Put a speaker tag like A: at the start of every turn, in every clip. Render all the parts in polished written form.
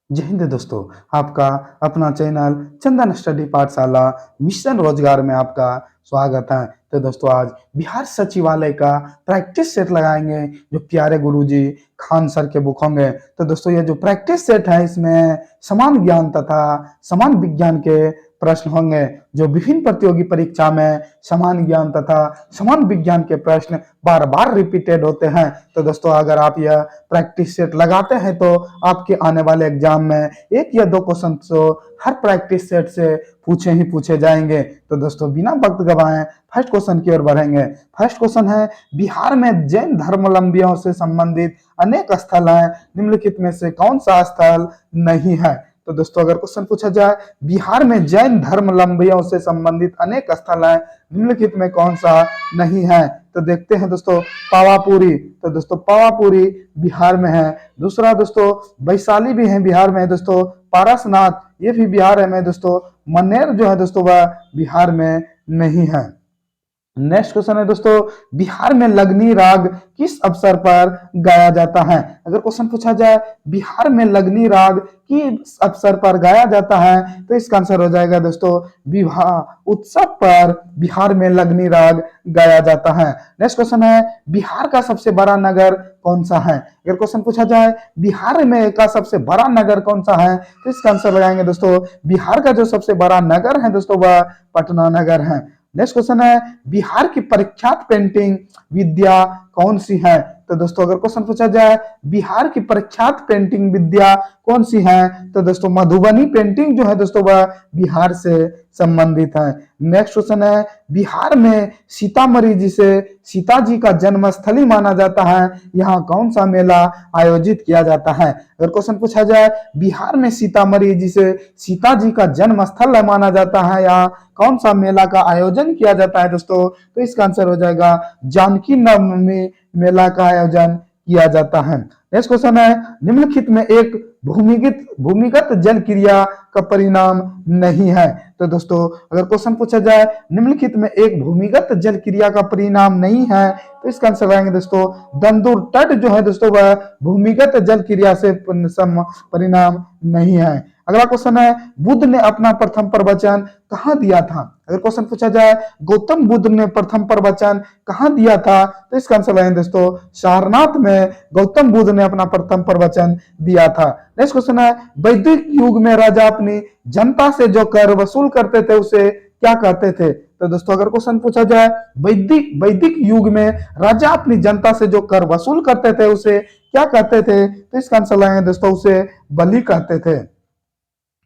A: जय हिंद दोस्तों। आपका अपना चैनल चंदन स्टडी पाठशाला मिशन रोजगार में आपका स्वागत है। तो दोस्तों आज बिहार सचिवालय का प्रैक्टिस सेट लगाएंगे जो प्यारे गुरुजी खान सर के बुक होंगे। तो दोस्तों ये जो प्रैक्टिस सेट है इसमें समान ज्ञान तथा समान विज्ञान के प्रश्न होंगे जो विभिन्न प्रतियोगी परीक्षा में समान ज्ञान तथा समान विज्ञान के प्रश्न बार बार रिपीटेड होते हैं। तो दोस्तों अगर आप यह प्रैक्टिस सेट लगाते हैं तो आपके आने वाले एग्जाम में एक या दो क्वेश्चन तो हर प्रैक्टिस सेट से पूछे ही पूछे जाएंगे। तो दोस्तों बिना वक्त गवाएं फर्स्ट क्वेश्चन की ओर बढ़ेंगे। फर्स्ट क्वेश्चन है, बिहार में जैन धर्मावलंबियों से संबंधित अनेक स्थल हैं, निम्नलिखित में से कौन सा स्थल नहीं है। तो दोस्तों अगर क्वेश्चन पूछा जाए बिहार में जैन धर्मावलंबियों से संबंधित अनेक स्थल हैं, निम्नलिखित में कौन सा नहीं है, तो देखते हैं दोस्तों पावापुरी। तो दोस्तों पावापुरी बिहार में है। दूसरा दोस्तों वैशाली भी है बिहार में है दोस्तों। पारसनाथ ये भी बिहार में है दोस्तों। मनेर जो है दोस्तों वह बिहार में नहीं है। नेक्स्ट क्वेश्चन है दोस्तों, बिहार में लगनी राग किस अवसर पर गाया जाता है। अगर क्वेश्चन पूछा जाए बिहार में लगनी राग किस अवसर पर गाया जाता है तो इसका आंसर हो जाएगा दोस्तों विवाह उत्सव पर बिहार में लगनी राग गाया जाता है। नेक्स्ट क्वेश्चन है, बिहार का सबसे बड़ा नगर कौन सा है। अगर क्वेश्चन पूछा जाए बिहार में का सबसे बड़ा नगर कौन सा है तो इसका आंसर लगाएंगे दोस्तों बिहार का जो सबसे बड़ा नगर है दोस्तों वह पटना नगर है। नेक्स्ट क्वेश्चन है, बिहार की प्रख्यात पेंटिंग विद्या कौन सी है। तो दोस्तों अगर क्वेश्चन पूछा जाए बिहार की प्रख्यात पेंटिंग विद्या कौन सी है तो दोस्तों मधुबनी पेंटिंग जो है दोस्तों वह बिहार से संबंधित है। नेक्स्ट क्वेश्चन है, बिहार में सीतामढ़ी जिसे सीता जी का जन्म स्थली माना जाता है, यहाँ कौन सा मेला आयोजित किया जाता है। अगर क्वेश्चन पूछा जाए बिहार में सीतामढ़ी जिसे सीता जी का जन्म स्थल माना जाता है, यहाँ कौन सा मेला का आयोजन किया जाता है दोस्तों तो इसका आंसर हो जाएगा जानकी नवमी मेला का आयोजन किया जाता है। नेक्स्ट क्वेश्चन है, निम्नलिखित में एक भूमिगत जल क्रिया का परिणाम नहीं है। तो दोस्तों अगर क्वेश्चन पूछा जाए निम्नलिखित में एक भूमिगत जल क्रिया का परिणाम नहीं है तो इसका आंसर आएंगे दोस्तों दंदुर तट जो है दोस्तों वह भूमिगत जल क्रिया से परिणाम नहीं है। अगला क्वेश्चन है, बुद्ध ने अपना प्रथम प्रवचन कहाँ दिया था। अगर क्वेश्चन पूछा जाए गौतम बुद्ध ने प्रथम प्रवचन कहाँ दिया था तो इसका आंसर है दोस्तों सारनाथ में गौतम बुद्ध ने अपना प्रथम प्रवचन दिया था। नेक्स्ट क्वेश्चन है, वैदिक युग में राजा अपनी जनता से जो कर वसूल करते थे उसे क्या कहते थे। तो दोस्तों अगर क्वेश्चन पूछा जाए वैदिक युग में राजा अपनी जनता से जो कर वसूल करते थे उसे क्या कहते थे तो इसका आंसर आएंगे दोस्तों उसे बलि कहते थे।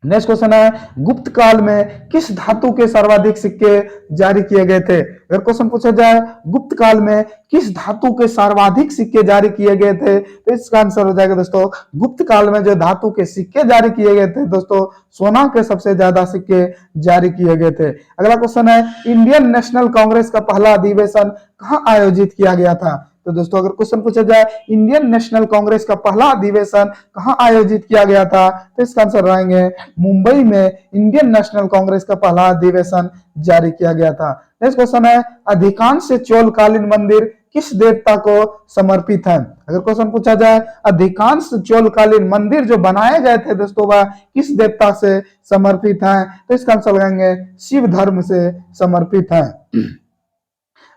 A: नेक्स्ट क्वेश्चन है, गुप्त काल में किस धातु के सर्वाधिक सिक्के जारी किए गए थे। अगर क्वेश्चन पूछा जाए गुप्त काल में किस धातु के सर्वाधिक सिक्के जारी किए गए थे तो इसका आंसर हो जाएगा दोस्तों गुप्त काल में जो धातु के सिक्के जारी किए गए थे दोस्तों सोना के सबसे ज्यादा सिक्के जारी किए गए थे। अगला क्वेश्चन है, इंडियन नेशनल कांग्रेस का पहला अधिवेशन कहाँ आयोजित किया गया था। तो दोस्तों अगर क्वेश्चन पूछा जाए इंडियन नेशनल कांग्रेस का पहला अधिवेशन कहाँ आयोजित किया गया था तो इसका आंसर रहेंगे मुंबई में इंडियन नेशनल कांग्रेस का पहला अधिवेशन जारी किया गया था। नेक्स्ट क्वेश्चन है, अधिकांश चोलकालीन मंदिर किस देवता को समर्पित है। अगर क्वेश्चन पूछा जाए अधिकांश चोलकालीन मंदिर जो बनाए गए थे दोस्तों वह किस देवता से समर्पित है तो इसका आंसर लगाएंगे शिव धर्म से समर्पित है।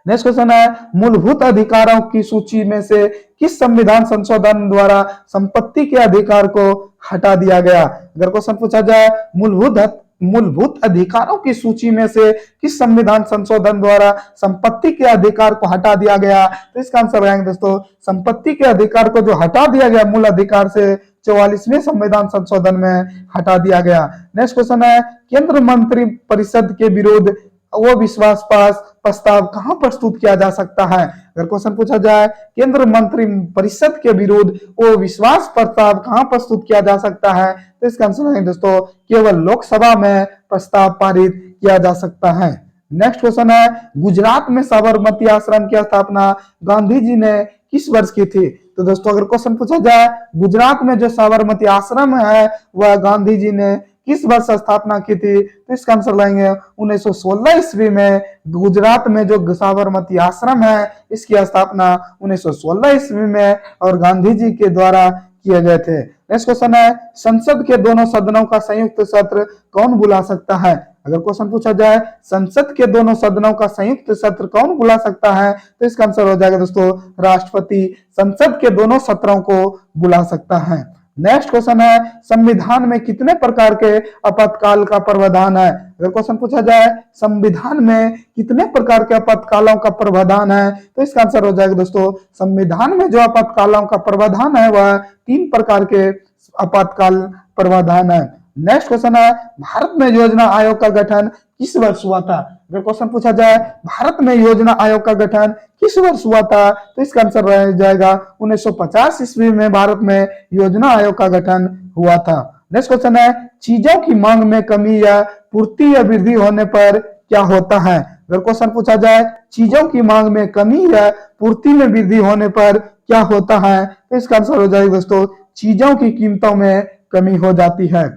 A: नेक्स्ट क्वेश्चन है, मूलभूत अधिकारों की सूची में से किस संविधान संशोधन द्वारा संपत्ति के अधिकार को हटा दिया गया। अगर क्वेश्चन पूछा जाए मूलभूत अधिकारों की सूची में से किस संविधान संशोधन द्वारा संपत्ति के अधिकार को हटा दिया गया तो इसका आंसर आएंगे दोस्तों संपत्ति के अधिकार को जो हटा दिया गया मूल अधिकार से 44वें संविधान संशोधन में हटा दिया गया। नेक्स्ट क्वेश्चन है, केंद्र मंत्री परिषद के विरुद्ध वो विश्वास प्रस्ताव कहां प्रस्तुत किया जा सकता है। अगर क्वेश्चन पूछा जाए केंद्र मंत्री परिषद के विरुद्ध वो विश्वास प्रस्ताव कहां प्रस्तुत किया जा सकता है तो इसका आंसर है दोस्तों केवल लोकसभा में प्रस्ताव पारित किया जा सकता है। नेक्स्ट क्वेश्चन है, गुजरात में साबरमती आश्रम की स्थापना गांधी जी ने किस वर्ष की थी। तो दोस्तों अगर क्वेश्चन पूछा जाए गुजरात में जो साबरमती आश्रम है वह गांधी जी ने किस वर्ष स्थापना की थी तो इसका आंसर लाएंगे 1916 ईस्वी में। गुजरात में जो साबरमती आश्रम है इसकी स्थापना 1916 ईस्वी में और गांधी जी के द्वारा किए गए थे। नेक्स्ट क्वेश्चन है, संसद के दोनों सदनों का संयुक्त सत्र कौन बुला सकता है? अगर क्वेश्चन पूछा जाए संसद के दोनों सदनों का संयुक्त सत्र कौन बुला सकता है, तो इसका आंसर हो जाएगा दोस्तों राष्ट्रपति संसद के दोनों सत्रों को बुला सकता है। नेक्स्ट क्वेश्चन है, संविधान में कितने प्रकार के आपातकाल का प्रावधान है? अगर क्वेश्चन पूछा जाए संविधान में कितने प्रकार के आपातकालों का प्रावधान है, तो इसका आंसर हो जाएगा दोस्तों संविधान में जो आपातकालों का प्रावधान है वह 3 प्रकार के आपातकाल प्रावधान है। नेक्स्ट क्वेश्चन है, भारत में योजना आयोग का गठन किस वर्ष हुआ था? अगर क्वेश्चन पूछा जाए भारत में योजना आयोग का गठन किस वर्ष हुआ था, तो इसका आंसर रह जाएगा 1950 ईस्वी में भारत में योजना आयोग का गठन हुआ था। नेक्स्ट क्वेश्चन है, चीजों की मांग में कमी या पूर्ति या वृद्धि होने पर क्या होता है? अगर क्वेश्चन पूछा जाए चीजों की मांग में कमी या पूर्ति में वृद्धि होने पर क्या होता है, तो इसका आंसर हो जाएगा दोस्तों चीजों की कीमतों में कमी हो जाती है।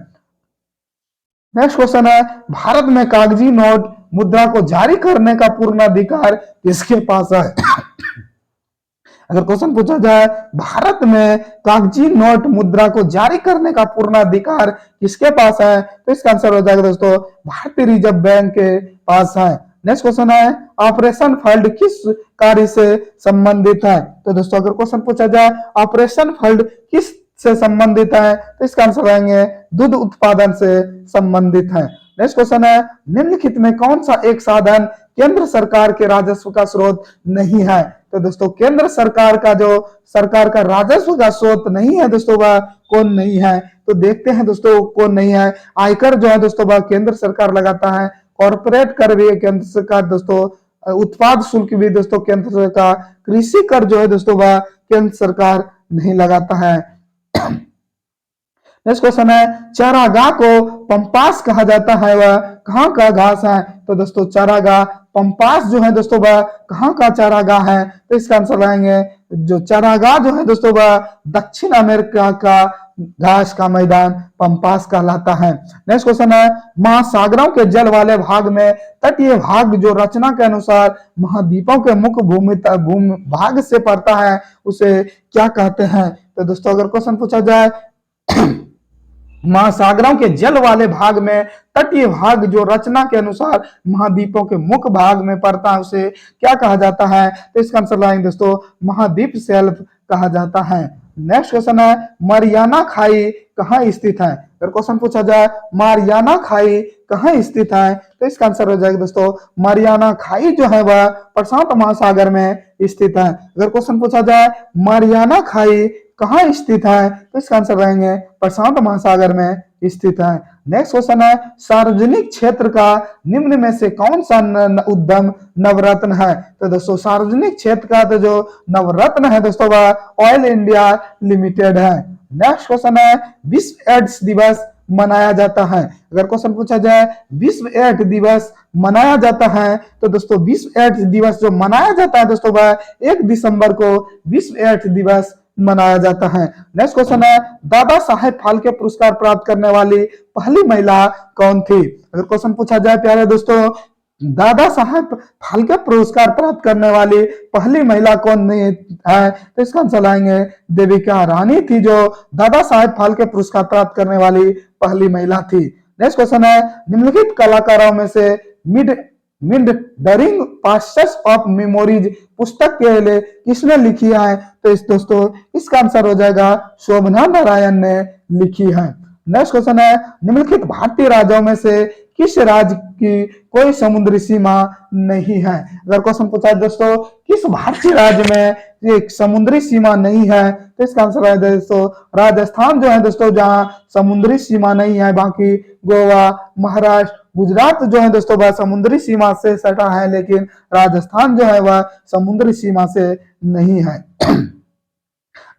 A: नेक्स्ट क्वेश्चन है, भारत में कागजी नोट मुद्रा को जारी करने का पूर्ण अधिकार किसके पास है? अगर क्वेश्चन पूछा जाए भारत में कागजी नोट मुद्रा को जारी करने का पूर्ण अधिकार किसके पास है, तो इसका आंसर हो जाएगा दोस्तों भारतीय रिजर्व बैंक के पास है। नेक्स्ट क्वेश्चन है, ऑपरेशन फ्लड किस कार्य से संबंधित है? तो दोस्तों अगर क्वेश्चन पूछा जाए ऑपरेशन फ्लड किस से संबंधित है, तो इसका आंसर रहेंगे दूध उत्पादन से संबंधित है। नेक्स्ट क्वेश्चन है, निम्नलिखित में कौन सा एक साधन केंद्र सरकार के राजस्व का स्रोत नहीं है? तो दोस्तों केंद्र सरकार का राजस्व का स्रोत नहीं है दोस्तों वह कौन नहीं है? तो देखते हैं दोस्तों कौन नहीं है। आयकर जो है दोस्तों वह केंद्र सरकार लगाता है, कॉर्पोरेट कर भी केंद्र सरकार दोस्तों, उत्पाद शुल्क भी दोस्तों केंद्र सरकार, कृषि कर जो है दोस्तों वह केंद्र सरकार नहीं लगाता है। नेक्स्ट क्वेश्चन है, चारागाह को पंपास कहा जाता है वह कहाँ का घास है? तो दोस्तों चारागाह पंपास जो है दोस्तों वह कहाँ का चारागाह है? तो इसका आंसर रहेंगे जो चारागाह जो है दोस्तों वह दक्षिण अमेरिका का घास का मैदान पंपास कहलाता है। नेक्स्ट क्वेश्चन है, महासागरों के जल वाले भाग में तटीय भाग जो रचना के अनुसार महाद्वीपों के मुख्य भूमि भाग से पड़ता है उसे क्या कहते हैं? तो दोस्तों अगर क्वेश्चन पूछा जाए महासागरों के जल वाले भाग में तटीय भाग जो रचना के अनुसार महाद्वीपों के मुख्य भाग में पड़ता है उसे क्या कहा जाता है? तो इसका आंसर लाएंगे दोस्तों महाद्वीप शेल्फ कहा जाता है। नेक्स्ट क्वेश्चन है, मरियाना खाई कहाँ स्थित है? अगर क्वेश्चन पूछा जाए मरियाना खाई कहाँ स्थित है, तो इसका आंसर हो जाएगा दोस्तों मरियाना खाई जो है वह प्रशांत महासागर में स्थित है। अगर क्वेश्चन पूछा जाए मरियाना खाई कहाँ स्थित है, तो इसका आंसर रहेंगे प्रशांत महासागर में स्थित है। नेक्स्ट क्वेश्चन है, सार्वजनिक क्षेत्र का निम्न में से कौन सा उद्यम नवरत्न है? तो दोस्तों सार्वजनिक क्षेत्र का तो जो नवरत्न है दोस्तों वह ऑयल इंडिया लिमिटेड है। नेक्स्ट क्वेश्चन है, विश्व एड्स दिवस मनाया जाता है। अगर क्वेश्चन पूछा जाए विश्व एड्स दिवस मनाया जाता है, तो दोस्तों विश्व एड्स दिवस जो मनाया जाता है दोस्तों वह 1 दिसंबर को विश्व एड्स दिवस मनाया जाता है। नेक्स्ट क्वेश्चन है, दादा साहेब फाल्के पुरस्कार प्राप्त करने वाली पहली महिला कौन थी? अगर क्वेश्चन पूछा जाए प्यारे दोस्तों दादा साहेब फाल्के पुरस्कार प्राप्त करने वाली पहली महिला कौन है, तो इसका आंसर लाएंगे देविका रानी थी जो दादा साहेब फाल्के पुरस्कार प्राप्त करने वाली पहली महिला थी। नेक्स्ट क्वेश्चन है, निम्नलिखित कलाकारों में से mid during pastors of memories पुस्तक के लिए किसने लिखी है? तो इस दोस्तों इसका आंसर हो जाएगा शोभना नारायण ने लिखी है। नेक्स्ट क्वेश्चन है, निम्नलिखित भारतीय राज्यों में से किस राज्य की कोई समुद्री सीमा नहीं है? अगर क्वेश्चन पूछा है दोस्तों किस भारतीय राज्य में एक समुद्री सीमा नहीं है, तो इसका आंसर है दोस्तों राजस्थान जो है दोस्तों जहां समुद्री सीमा नहीं है। बाकी गोवा, महाराष्ट्र, गुजरात जो है दोस्तों वह समुद्री सीमा से सटा है, लेकिन राजस्थान जो है वह समुद्री सीमा से नहीं है।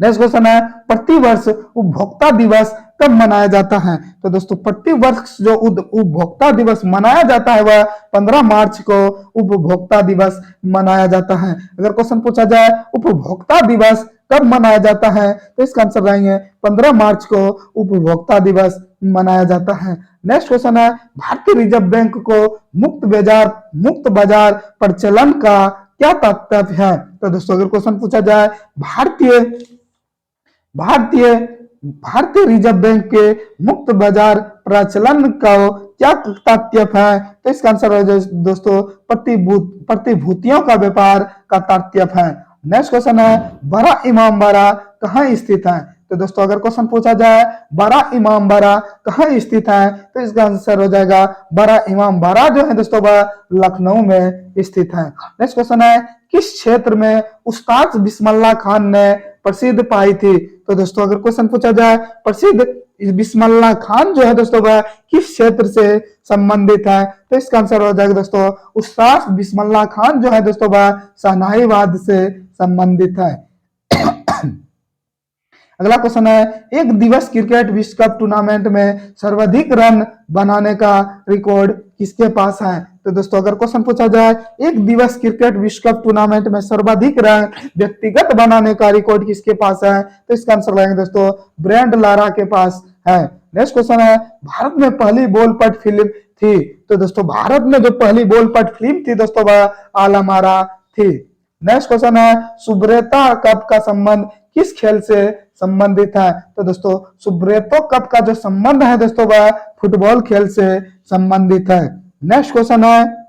A: नेक्स्ट क्वेश्चन है, प्रतिवर्ष उपभोक्ता दिवस कब मनाया जाता है? तो दोस्तों प्रतिवर्ष जो उपभोक्ता दिवस मनाया जाता है वह 15 मार्च को उपभोक्ता दिवस मनाया जाता है। अगर क्वेश्चन पूछा जाए उपभोक्ता दिवस कब मनाया जाता है, तो इसका आंसर रहेंगे 15 मार्च को उपभोक्ता दिवस मनाया जाता है। नेक्स्ट क्वेश्चन है, भारतीय रिजर्व बैंक को मुक्त बाजार प्रचलन का क्या तात्पर्य है? तो दोस्तों अगर क्वेश्चन पूछा जाए भारतीय भारतीय रिजर्व बैंक के मुक्त बाजार प्रचलन का क्या तात्पर्य है? तो इसका आंसर हो जाए दोस्तों प्रतिभूतियों का व्यापार का तात्पर्य है। नेक्स्ट क्वेश्चन है बड़ा इमामबाड़ा कहाँ स्थित है? तो दोस्तों अगर क्वेश्चन पूछा जाए बड़ा इमामबाड़ा कहाँ स्थित है तो इसका आंसर हो जाएगा बड़ा इमामबाड़ा जो है दोस्तों वह लखनऊ में स्थित है। नेक्स्ट क्वेश्चन है किस क्षेत्र में उस्ताद बिस्मिल्लाह खान ने प्रसिद्ध पाई थी? तो दोस्तों अगर क्वेश्चन पूछा जाए प्रसिद्ध बिस्मिल्लाह खान जो है दोस्तों वह किस क्षेत्र से संबंधित है तो इसका आंसर हो जाएगा दोस्तों उस्ताद बिस्मिल्लाह खान जो है दोस्तों वह शहनाईवाद से संबंधित है। अगला क्वेश्चन है एक दिवस क्रिकेट विश्व कप टूर्नामेंट में सर्वाधिक रन बनाने का रिकॉर्ड किसके पास है? तो दोस्तों अगर क्वेश्चन पूछा जाए एक दिवस क्रिकेट विश्व कप टूर्नामेंट में सर्वाधिक रन व्यक्तिगत बनाने का रिकॉर्ड किसके पास है तो इसका आंसर लगाएंगे दोस्तों ब्रेंड लारा के पास है। नेक्स्ट क्वेश्चन है भारत में पहली बॉल पट फिल्म थी? तो दोस्तों भारत में जो पहली बॉल पट फिल्म थी दोस्तों वह आलमारा थी। नेक्स्ट क्वेश्चन है सुब्रता कप का संबंध किस खेल से संबंधित है? तो दोस्तों सुब्रतो कप का जो संबंध है दोस्तों वह फुटबॉल खेल से संबंधित है। नेक्स्ट क्वेश्चन है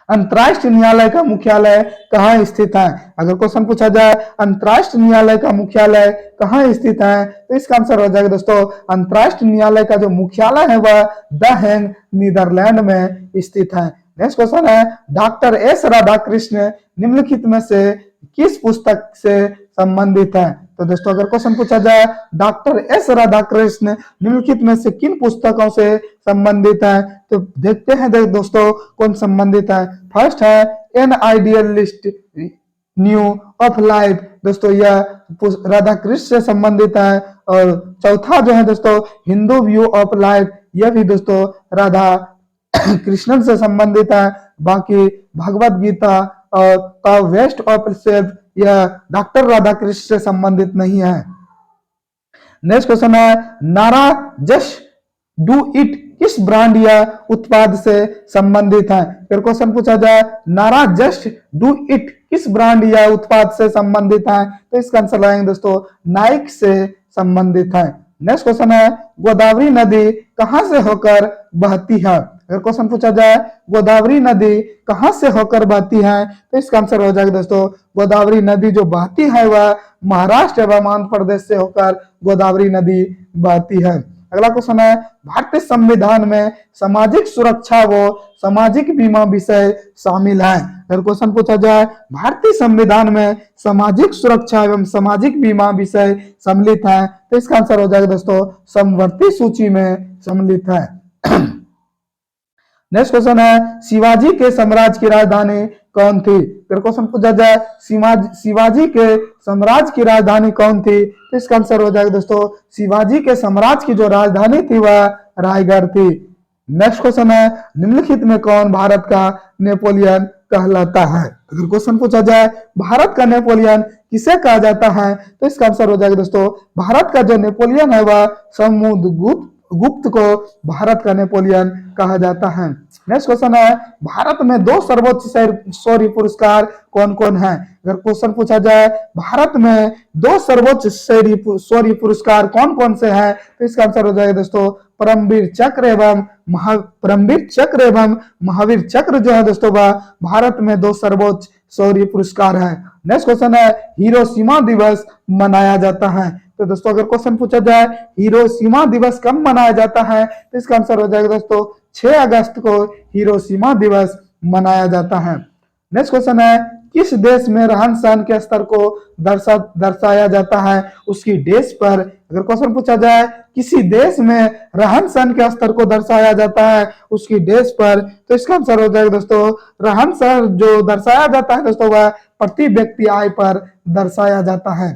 A: अंतर्राष्ट्रीय न्यायालय का मुख्यालय कहाँ स्थित है? अगर क्वेश्चन पूछा जाए अंतर्राष्ट्रीय न्यायालय का मुख्यालय कहाँ स्थित है तो इसका आंसर हो जाएगा दोस्तों अंतर्राष्ट्रीय न्यायालय का जो मुख्यालय है वह द हेग नीदरलैंड में स्थित है। नेक्स्ट क्वेश्चन है डॉक्टर एस राधाकृष्ण निम्नलिखित में से किस पुस्तक से संबंधित है? तो दोस्तों अगर क्वेश्चन पूछा जाए डॉक्टर एस राधाकृष्ण निम्नलिखित में से किन पुस्तकों से संबंधित है तो देखते हैं दोस्तों कौन संबंधित है। फर्स्ट है an idealist view of life दोस्तों यह राधाकृष्ण से संबंधित है और चौथा जो है दोस्तों हिंदू व्यू ऑफ लाइफ यह भी दोस्तों राधा कृष्णन से संबंधित है। बाकी भगवत गीता और द वेस्ट ऑफ सेल्फ यह डॉक्टर राधाकृष्ण से संबंधित नहीं है। नेक्स्ट क्वेश्चन है नारा जस्ट डू इट किस ब्रांड या उत्पाद से संबंधित है? फिर क्वेश्चन पूछा जाए नारा जस्ट डू इट किस ब्रांड या उत्पाद से संबंधित है तो इसका आंसर लगाएंगे दोस्तों नाइक से संबंधित है। नेक्स्ट क्वेश्चन है गोदावरी नदी कहां से होकर बहती है? अगर क्वेश्चन पूछा जाए गोदावरी नदी कहां से होकर बहती है तो इसका आंसर हो जाएगा दोस्तों गोदावरी नदी जो बहती है वह महाराष्ट्र एवं आंध्र प्रदेश से होकर गोदावरी नदी बहती है। अगला क्वेश्चन है भारतीय संविधान में सामाजिक सुरक्षा व सामाजिक बीमा विषय शामिल है। अगर क्वेश्चन पूछा जाए भारतीय संविधान में सामाजिक सुरक्षा एवं सामाजिक बीमा विषय सम्मिलित है तो इसका आंसर हो जाएगा दोस्तों समवर्ती सूची में सम्मिलित है। नेक्स्ट क्वेश्चन है शिवाजी के साम्राज्य की राजधानी कौन थी? फिर क्वेश्चन पूछा जाए शिवाजी के साम्राज्य की राजधानी कौन थी तो इसका आंसर हो जाएगा दोस्तों शिवाजी के साम्राज्य की जो राजधानी थी वह रायगढ़ थी। नेक्स्ट क्वेश्चन है निम्नलिखित में कौन भारत का नेपोलियन कहलाता है? अगर क्वेश्चन पूछा जाए भारत का नेपोलियन किसे कहा जाता है तो इसका आंसर हो जाएगा दोस्तों भारत का जो नेपोलियन है वह समुद्रगुप्त को भारत का नेपोलियन कहा जाता है। नेक्स्ट क्वेश्चन है भारत में दो सर्वोच्च शौर्य पुरस्कार कौन कौन है? अगर क्वेश्चन पूछा जाए भारत में दो सर्वोच्च शौर्य पुरस्कार कौन कौन से हैं तो इसका आंसर हो जाएगा दोस्तों परमवीर चक्र एवं महावीर चक्र जो है दोस्तों वह भारत में दो सर्वोच्च शौर्य पुरस्कार है। नेक्स्ट क्वेश्चन है हिरोशिमा दिवस मनाया जाता है। तो दोस्तों अगर क्वेश्चन पूछा जाए हिरोशिमा दिवस कब मनाया जाता है तो इसका आंसर हो जाएगा दोस्तों 6 अगस्त को हिरोशिमा दिवस मनाया जाता है। नेक्स्ट क्वेश्चन है किस देश में रहन सहन के स्तर को दर्शाया जाता है उसकी डेज पर? अगर क्वेश्चन पूछा जाए किसी देश में रहन सहन के स्तर को दर्शाया जाता है उसकी डेज पर तो इसका आंसर हो जाएगा दोस्तों रहन सहन जो दर्शाया जाता है दोस्तों वह प्रति व्यक्ति आय पर दर्शाया जाता है।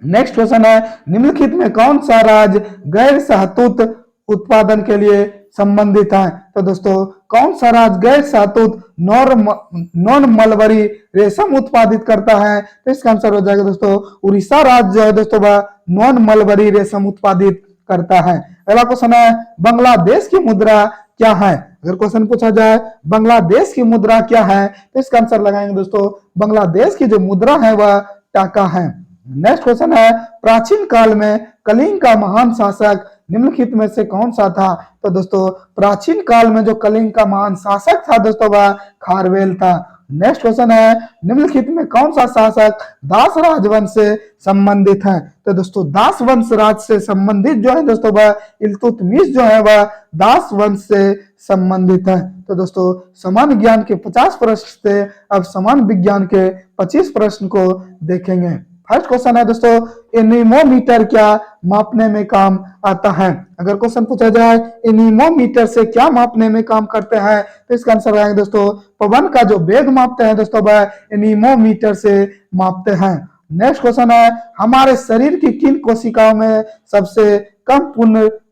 A: नेक्स्ट क्वेश्चन है निम्नलिखित में कौन सा राज्य गैर शहतूत उत्पादन के लिए संबंधित है? तो दोस्तों कौन सा राज्य गैर शहतूत नॉन मलबरी रेशम उत्पादित करता है तो इसका आंसर हो जाएगा दोस्तों उड़ीसा राज्य जो है दोस्तों वह नॉन मलबरी रेशम उत्पादित करता है। अगला क्वेश्चन है बांग्लादेश की मुद्रा क्या है? अगर क्वेश्चन पूछा जाए बांग्लादेश की मुद्रा क्या है तो इसका आंसर लगाएंगे दोस्तों बांग्लादेश की जो मुद्रा है वह टाका है। नेक्स्ट क्वेश्चन है, प्राचीन काल में कलिंग का महान शासक निम्नलिखित में से कौन सा था? तो दोस्तों प्राचीन काल में जो कलिंग का महान शासक था दोस्तों वह खारवेल था। नेक्स्ट क्वेश्चन है, निम्नलिखित में कौन सा शासक दास राजवंश से संबंधित है? तो दोस्तों दास वंश राज से संबंधित जो है दोस्तों वह इल्तुतमिश जो है वह दास वंश से संबंधित है। तो दोस्तों समान ज्ञान के 50 प्रश्न थे, अब समान विज्ञान के 25 प्रश्न को देखेंगे। फर्स्ट क्वेश्चन है दोस्तों, एनीमोमीटर क्या मापने में काम आता है? अगर क्वेश्चन पूछा जाए एनीमोमीटर से क्या मापने में काम करते हैं तो इसका आंसर आएगा दोस्तों पवन का जो वेग मापते हैं दोस्तों वह एनीमोमीटर से मापते हैं। नेक्स्ट क्वेश्चन है, हमारे शरीर की किन कोशिकाओं में सबसे कम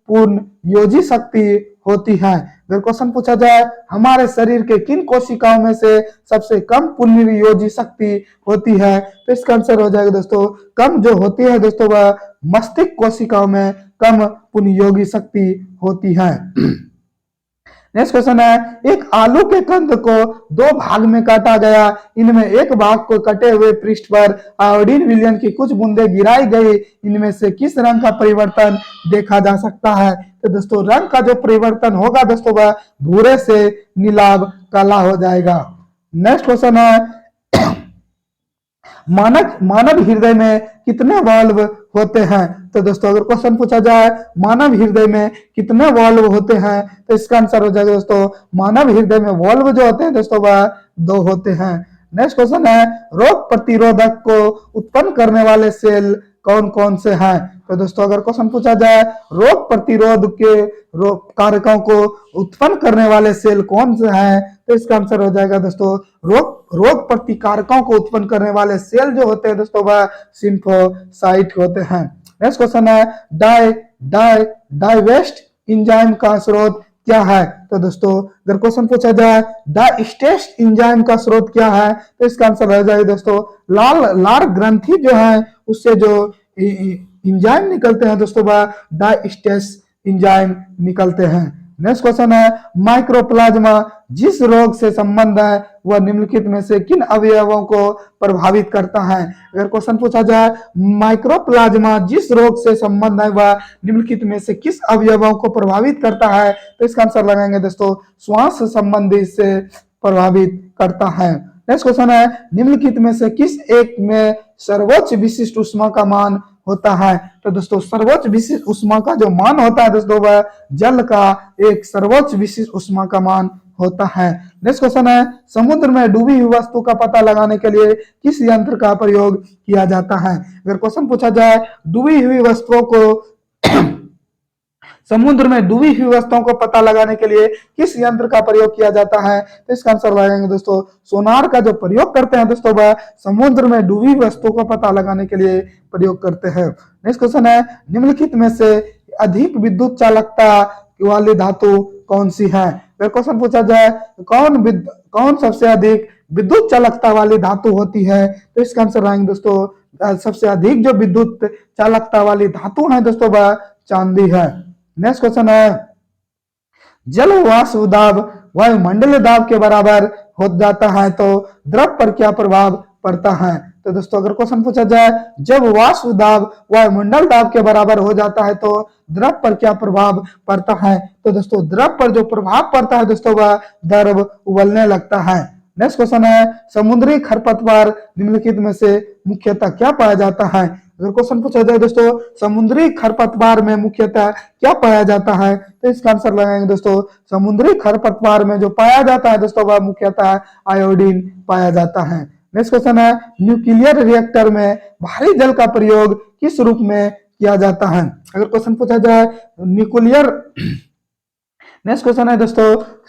A: पूर्ण योजी शक्ति होती है? अगर क्वेश्चन पूछा जाए हमारे शरीर के किन कोशिकाओं में से सबसे कम पुनर्योजी शक्ति होती है तो इसका आंसर हो जाएगा दोस्तों कम जो होती है दोस्तों वह मस्तिष्क कोशिकाओं में कम पुनर्योगी शक्ति होती है। नेक्स्ट क्वेश्चन है, एक आलू के कंद को 2 भाग में काटा गया, इनमें एक भाग को कटे हुए पृष्ठ पर आयोडीन विलयन की कुछ बूंदें गिराई गई, इनमें से किस रंग का परिवर्तन देखा जा सकता है? तो दोस्तों रंग का जो परिवर्तन होगा दोस्तों वह भूरे से नीलाभ काला हो जाएगा। नेक्स्ट क्वेश्चन है, मानव हृदय में कितने वाल्व होते हैं? तो दोस्तों अगर क्वेश्चन पूछा जाए मानव हृदय में कितने वाल्व होते हैं तो इसका आंसर हो जाएगा दोस्तों मानव हृदय में वाल्व जो होते हैं दोस्तों वह 2 होते हैं। नेक्स्ट क्वेश्चन है, रोग प्रतिरोधक को उत्पन्न करने वाले सेल कौन कौन से हैं? तो दोस्तों अगर क्वेश्चन पूछा जाए रोग प्रतिरोध के कारकों को उत्पन्न करने वाले सेल कौन से हैं तो इसका आंसर हो जाएगा दोस्तों रोग प्रतिकारकों को उत्पन्न करने वाले सेल जो होते हैं दोस्तों वह सिम्फोसाइट होते हैं। नेक्स्ट क्वेश्चन है, डाइवेस्ट एंजाइम का स्रोत क्या है? तो दोस्तों अगर क्वेश्चन पूछा जाए डाइस्टेस एंजाइम का स्रोत क्या है तो इसका आंसर हो जाएगा दोस्तों लाल ग्रंथि जो है उससे जो एंजाइम निकलते हैं दोस्तों वह डाइस्टेस एंजाइम निकलते हैं। नेक्स्ट क्वेश्चन है, माइक्रोप्लाज्मा जिस रोग से संबंध है वह निम्नलिखित में से किन अवयवों को प्रभावित करता है? अगर क्वेश्चन पूछा जाए माइक्रोप्लाज्मा जिस रोग से संबंध है वह निम्नलिखित में से किस अवयवों को प्रभावित करता है तो इसका आंसर लगाएंगे दोस्तों श्वास संबंधी से प्रभावित करता है। नेक्स्ट क्वेश्चन है, निम्नलिखित में से किस एक में सर्वोच्च विशिष्ट ऊष्मा का मान होता है? तो दोस्तों सर्वोच्च विशिष्ट ऊष्मा का जो मान होता है दोस्तों वह जल का एक सर्वोच्च विशिष्ट ऊष्मा का मान होता है। नेक्स्ट क्वेश्चन है, समुद्र में डूबी हुई वस्तु का पता लगाने के लिए किस यंत्र का प्रयोग किया जाता है? अगर क्वेश्चन पूछा जाए डूबी हुई वस्तुओं को समुद्र में डूबी हुई वस्तुओं को पता लगाने के लिए किस यंत्र का प्रयोग किया जाता है तो इसका आंसर लगाएंगे दोस्तों सोनार का जो प्रयोग करते हैं दोस्तों वह समुद्र में डूबी वस्तुओं को पता लगाने के लिए प्रयोग करते हैं। नेक्स्ट क्वेश्चन है, निम्नलिखित में से अधिक विद्युत चालकता वाली धातु कौन सी है? अगर क्वेश्चन पूछा जाए कौन सबसे अधिक विद्युत चालकता वाली धातु होती है तो इसका आंसर आएंगे दोस्तों सबसे अधिक जो विद्युत चालकता वाली धातु है दोस्तों वह चांदी है। नेक्स्ट क्वेश्चन है, जल वाष्प दाब वायुमंडलीय दाब के बराबर हो जाता है तो द्रव पर क्या प्रभाव पड़ता है? तो दोस्तों अगर क्वेश्चन पूछा जाए जब वाष्प दाब वायुमंडल दाब के बराबर हो जाता है तो द्रव पर क्या प्रभाव पड़ता है? तो दोस्तों द्रव पर जो प्रभाव पड़ता है दोस्तों वह द्रव उबलने लगता है। नेक्स्ट क्वेश्चन है, समुद्री खरपतवार निम्नलिखित में से मुख्यतः क्या पाया जाता है? अगर क्वेश्चन पूछा जाए दोस्तों समुद्री खरपतवार में मुख्यतः क्या पाया जाता है तो इसका आंसर लगाएंगे दोस्तों समुद्री खरपतवार में जो पाया जाता है दोस्तों वह मुख्यतः आयोडीन पाया जाता है। नेक्स्ट क्वेश्चन है, न्यूक्लियर रिएक्टर में भारी जल का प्रयोग किस रूप में किया जाता है? अगर क्वेश्चन पूछा जाए नेक्स्ट क्वेश्चन है दोस्तों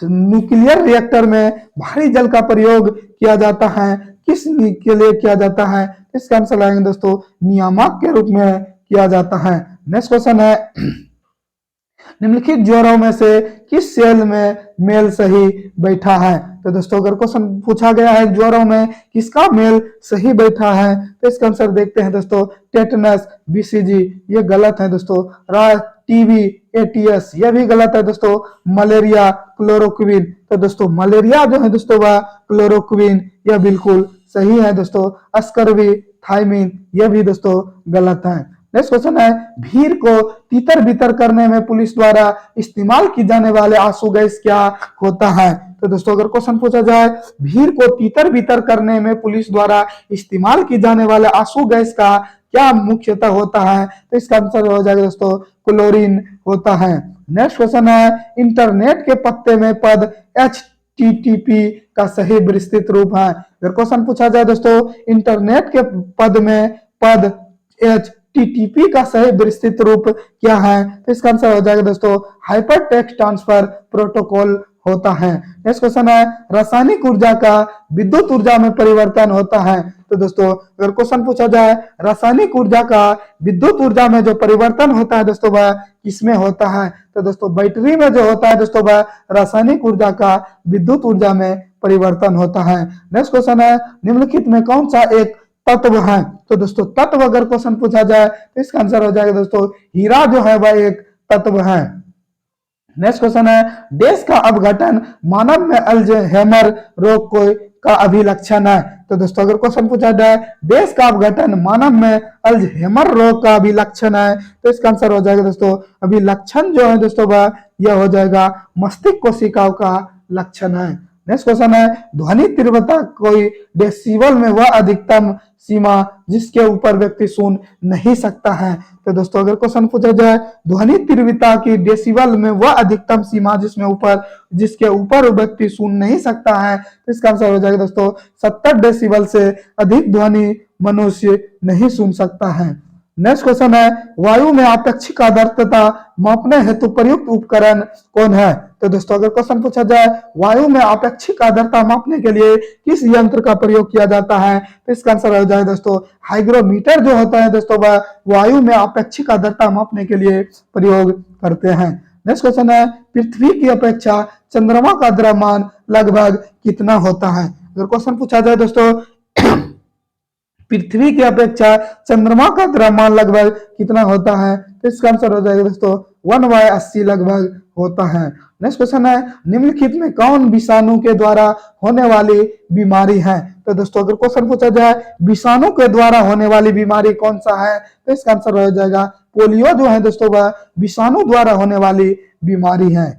A: न्यूक्लियर रिएक्टर में भारी जल का प्रयोग किया जाता है किस के लिए किया जाता है? इसका आंसर लगाएंगे दोस्तों नियामक के रूप में किया जाता है। नेक्स्ट क्वेश्चन है, निम्नलिखित जोड़ों में से किस सेल में मेल सही बैठा है? तो दोस्तों अगर क्वेश्चन पूछा गया है जोड़ों में किसका मेल सही बैठा है तो इसका आंसर देखते हैं दोस्तों टेटनस बीसीजी ये गलत है दोस्तों, टीबी एटीएस ये भी गलत है दोस्तों, मलेरिया क्लोरोक्विन तो दोस्तों मलेरिया जो है दोस्तों वह क्लोरोक्विन यह बिल्कुल सही है दोस्तों, अस्करवी थायमिन, यह भी दोस्तों गलत है। नेक्स्ट क्वेश्चन है, भीड़ को तीतर बितर करने में पुलिस द्वारा इस्तेमाल की जाने वाले आंसू गैस क्या होता है? तो दोस्तों अगर क्वेश्चन पूछा जाए भीड़ को तीतर बितर करने में पुलिस द्वारा इस्तेमाल की जाने वाले आंसू गैस का क्या मुख्यतः होता है, तो इसका आंसर हो जाएगा दोस्तों क्लोरीन होता है। नेक्स्ट क्वेश्चन है, इंटरनेट के पत्ते में पद HTTP का सही विस्तृत रूप है। अगर क्वेश्चन पूछा जाए दोस्तों इंटरनेट के पद में पद HTTP का सही विस्तृत रूप क्या है, तो इसका आंसर हो जाएगा दोस्तों हाइपर टेक्स्ट ट्रांसफर प्रोटोकॉल होता है। नेक्स्ट क्वेश्चन है, रासायनिक ऊर्जा का विद्युत ऊर्जा में परिवर्तन होता है। तो दोस्तों अगर क्वेश्चन पूछा जाए रासायनिक ऊर्जा का विद्युत ऊर्जा में जो परिवर्तन होता है दोस्तों वह किसमें होता है, तो दोस्तों बैटरी में जो होता है दोस्तों वह रासायनिक ऊर्जा का विद्युत ऊर्जा में परिवर्तन होता है। नेक्स्ट क्वेश्चन है, निम्नलिखित में कौन सा एक तत्व है, तो दोस्तों तत्व अगर क्वेश्चन पूछा जाए तो इसका आंसर हो जाएगा दोस्तों हीरा जो है वह एक तत्व है। नेक्स्ट क्वेश्चन है, देश का अपघटन मानव में अल्जाइमर रोग को का अभिलक्षण है। तो दोस्तों अगर क्वेश्चन पूछा जाए देश का अपघटन मानव में अल्जाइमर रोग का अभिलक्षण है, तो इसका आंसर हो जाएगा दोस्तों अभिलक्षण जो है दोस्तों वह यह हो जाएगा मस्तिष्क कोशिकाओं का लक्षण है। नेक्स्ट क्वेश्चन है, ध्वनि तीव्रता कोई डेसिबल में वह अधिकतम सीमा जिसके ऊपर व्यक्ति सुन नहीं सकता है। तो दोस्तों अगर क्वेश्चन पूछा जाए ध्वनि तीव्रता की डेसिबल में वह अधिकतम सीमा जिसके ऊपर व्यक्ति सुन नहीं सकता है, तो इसका आंसर हो जाएगा दोस्तों 70 डेसिबल से अधिक ध्वनि मनुष्य नहीं सुन सकता है। नेक्स्ट क्वेश्चन है, वायु में आपेक्षिक आर्द्रता मापने हेतु प्रयुक्त उपकरण कौन है? तो दोस्तों अगर क्वेश्चन पूछा जाए वायु में आपेक्षिक आर्द्रता मापने के लिए किस यंत्र का प्रयोग किया जाता है, तो इसका आंसर हो जाए दोस्तों हाइग्रोमीटर जो होता है दोस्तों वह वायु में आपेक्षिक आर्द्रता मापने के लिए प्रयोग करते हैं। नेक्स्ट क्वेश्चन है, पृथ्वी की अपेक्षा चंद्रमा का द्रव्यमान लगभग कितना होता है? अगर क्वेश्चन पूछा जाए दोस्तों पृथ्वी की अपेक्षा चंद्रमा का द्रव्यमान लगभग कितना होता है, तो इसका आंसर हो जाएगा दोस्तों 1/80 लगभग होता है। नेक्स्ट क्वेश्चन है, निम्नलिखित में कौन विषाणु के द्वारा होने वाली बीमारी है? तो दोस्तों अगर क्वेश्चन पूछा जाए विषाणु के द्वारा होने वाली बीमारी कौन सा है, तो इसका आंसर हो जाएगा पोलियो जो है दोस्तों वह विषाणु द्वारा होने वाली बीमारी है।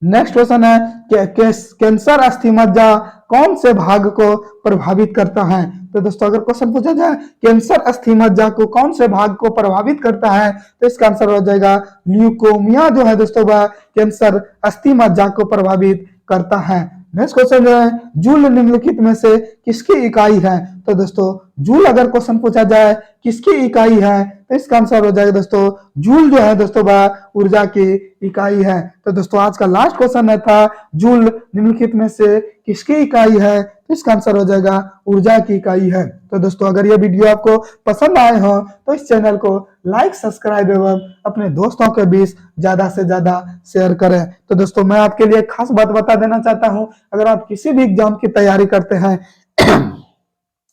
A: नेक्स्ट क्वेश्चन है, कैंसर अस्थि मज्जा कौन से भाग को प्रभावित करता है? तो दोस्तों अगर क्वेश्चन पूछा जाए कैंसर अस्थि मज्जा को कौन से भाग को प्रभावित करता है, तो इसका आंसर हो जाएगा ल्यूकोमिया जो है दोस्तों वह कैंसर अस्थि मज्जा को प्रभावित करता है। नेक्स्ट क्वेश्चन है, जूल निम्नलिखित में से किसकी इकाई है? तो दोस्तों जूल अगर क्वेश्चन पूछा जाए किसकी इकाई है, तो इसका आंसर हो जाएगा दोस्तों जूल जो है दोस्तों वह ऊर्जा की इकाई है। तो दोस्तों आज का लास्ट क्वेश्चन था जूल निम्नलिखित में से किसकी इकाई है, तो इसका आंसर हो जाएगा ऊर्जा की इकाई है। तो दोस्तों अगर ये वीडियो आपको पसंद आए हो तो इस चैनल को लाइक सब्सक्राइब एवं अपने दोस्तों के बीच ज्यादा से ज्यादा शेयर करें। तो दोस्तों मैं आपके लिए खास बात बता देना चाहता हूं, अगर आप किसी भी एग्जाम की तैयारी करते हैं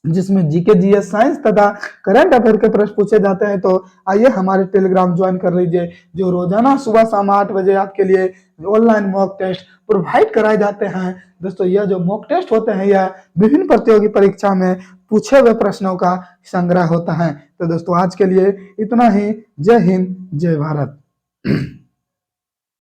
A: जिसमें जीके जीएस साइंस तथा करंट अफेयर के प्रश्न पूछे जाते हैं, तो आइए हमारे टेलीग्राम ज्वाइन कर लीजिए, जो रोजाना सुबह शाम 8 बजे आपके लिए ऑनलाइन मॉक टेस्ट प्रोवाइड कराए जाते हैं। दोस्तों यह जो मॉक टेस्ट होते हैं यह विभिन्न प्रतियोगी परीक्षा में पूछे हुए प्रश्नों का संग्रह होता है। तो दोस्तों आज के लिए इतना ही। जय हिंद, जय भारत।